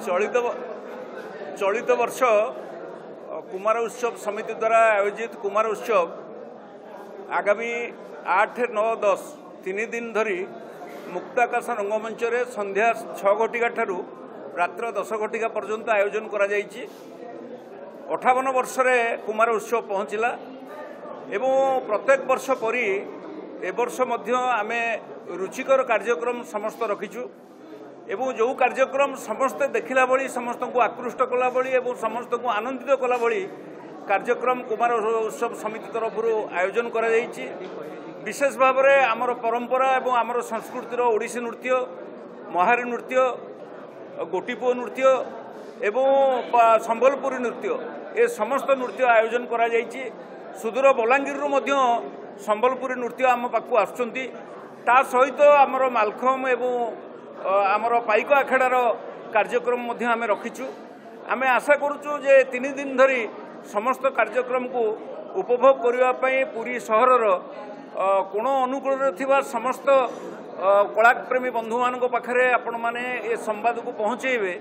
चलित चलित वर्ष कुमार उत्सव समिति द्वारा आयोजित कुमार उत्सव आगामी 8, 9, 10 तीन दिन धरी मुक्ताकाश रंगमंच रे संध्या 6 घटिका ठारू रात्र 10 घटिका पर्यंत आयोजन करा जायछि। 58 वर्ष रे कुमार उत्सव पहुँचला एवं प्रत्येक वर्ष परी ए वर्ष मध्य आमे रुचिकर कार्यक्रम समस्त रखिछु एवं जो कार्यक्रम समस्ते देखिला बड़ी समस्त को आकृष्ट कला बड़ी एवं समस्त को आनंदित कला बड़ी कार्यक्रम कुमार उत्सव समिति तरफ आयोजन करा जायछि। विशेष भाव में आमर परंपरा एवं आमर संस्कृतिर ओडिसी नृत्य, महारी नृत्य, गोटीपुओ नृत्य एवं संबलपुरी नृत्य ए समस्त नृत्य आयोजन करा जायछि। सुदूर बलांगीर मध्य संबलपुरी नृत्य आम पाखु आसुचंती। ता सहित आमर मालखम एवं आमर पाइक आखेड़ार कार्यक्रम मध्य आमे रखिछु। आमे आशा करूछु जे 3 दिन धरी समस्त कार्यक्रम को उपभोग करबा पई पूरी सहरर कोण अनुकूल थिबा समस्त कलाप्रेमी बंधु मानक पाखरे आपण माने ए संवाद को पहुंचेबे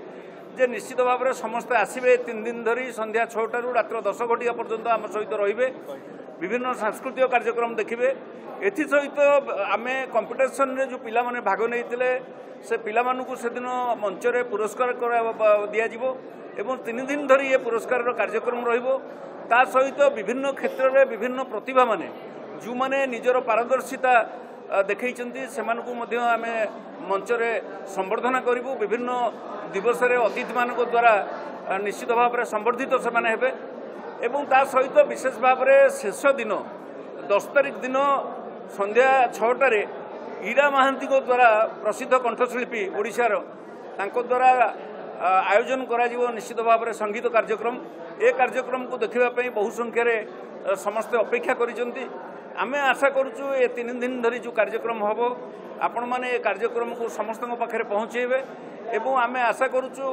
जे निश्चित भाव में समस्ते आसबे। 3 दिन धरी संध्या 6 टारू रात्र 10 घटिका पर्यंत आम सहित रहिबे, विभिन्न सांस्कृतिक कार्यक्रम देखिबे। एथि सहित आमे कंपिटिशन रे जो पिला माने भाग नैतिले से पिला मानकु सेदिन मंच रे पुरस्कार दिया जिवो एवं 3 दिन धरी ये पुरस्कार कार्यक्रम रहिबो। ता सहित विभिन्न क्षेत्र में विभिन्न प्रतिभा माने जो माने निजर पारदर्शिता देखैचंती सेमानकु मध्य आमे मंच रे संवर्धना करिवो। विभिन्न दिवस रे अतिथि मानक द्वारा निश्चित भाव में संवर्धित से माने हेबे एवं ता सहित विशेष भाव में शेष दिन 10 तारिख दिन संध्या 6 टारे ईरा महांती द्वारा प्रसिद्ध कंठशिल्पी ओडिशार तांको द्वारा आयोजन करा जिवो निश्चित भाव में संगीत कार्यक्रम। ए कार्यक्रम को देखिबा पई बहु संख्या रे समस्त अपेक्षा करिसंती। आमे आशा करूछु ए 3 दिन धरी जो कार्यक्रम हबो आपण माने ए कार्यक्रम को समस्त पाखरे पहुंचेबे एवं आमे आशा करूछु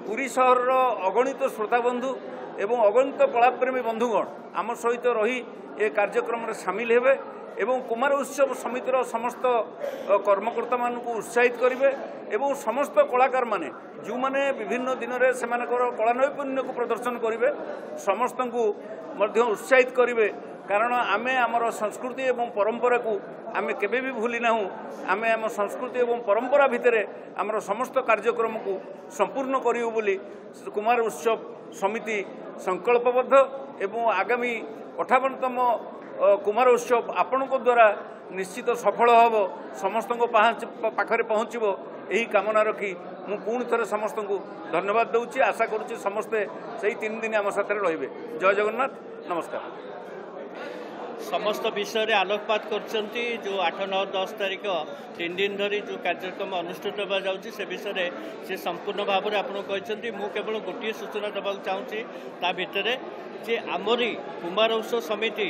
पुरी सहर अगणित श्रोता बंधु एवं अगणित कलाप्रेमी बंधुगण आम सहित रही ए कार्यक्रम रे शामिल हेबे एवं कुमार उत्सव समितिर समस्त कर्मकर्ता मान को उत्साहित करेंगे एवं समस्त कलाकार माने जो माने विभिन्न दिन में से कला नैपुण्य को प्रदर्शन करेंगे समस्त को मध्य उत्साहित करेंगे। कारण आमे आमर संस्कृति एवं परंपरा को आमे केबे भी भूली ना। आमे आम संस्कृति एवं परंपरा भितर आमर समस्त कार्यक्रम को संपूर्ण करियो बोली कुमार उत्सव समिति संकल्पबद्ध एवं आगामी 58तम कुमार उत्सव आपण द्वारा निश्चित सफल हम समस्त पाखरे पहुँचब यही कामना रखी मु पुणी थे समस्त को धन्यवाद दूची। आशा करुच्ची समस्ते से 3 दिन आम साथ रहिबे। जय जगन्नाथ, नमस्कार। समस्त विषय रे आलोकपात करछंती जो 8, 9, 10 तारिख 3 दिन धरी जो कार्यक्रम अनुष्ठित होगा जाउची से विषय से संपूर्ण भाव में आपन कहछंती। मु केवल गोटे सूचना देबाक चाहूची ता भितरे जे आमरी कुमार उत्सव समिति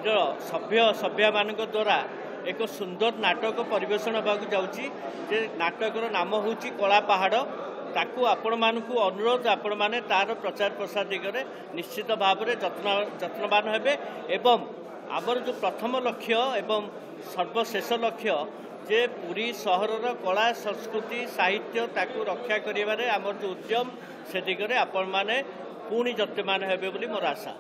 जो सभ्य मान द्वारा एक सुंदर नाटक परिवेशन होगा जाउची। जे नाटकर नाम होची कला पहाड़। ताकू आपण मानकु अनुरोध आपण माने तार प्रचार प्रसार दिगरे निश्चित भाव में जत्नवान हेबे एवं आमर जो प्रथम लक्ष्य एवं सर्वशेष लक्ष्य जे पूरी सहरर कला संस्कृति साहित्य ताकू रक्षा करिबारे आमर जो उद्यम से दिगरे आपण माने पुणी जत्नवान हेबे बोली मोर आशा।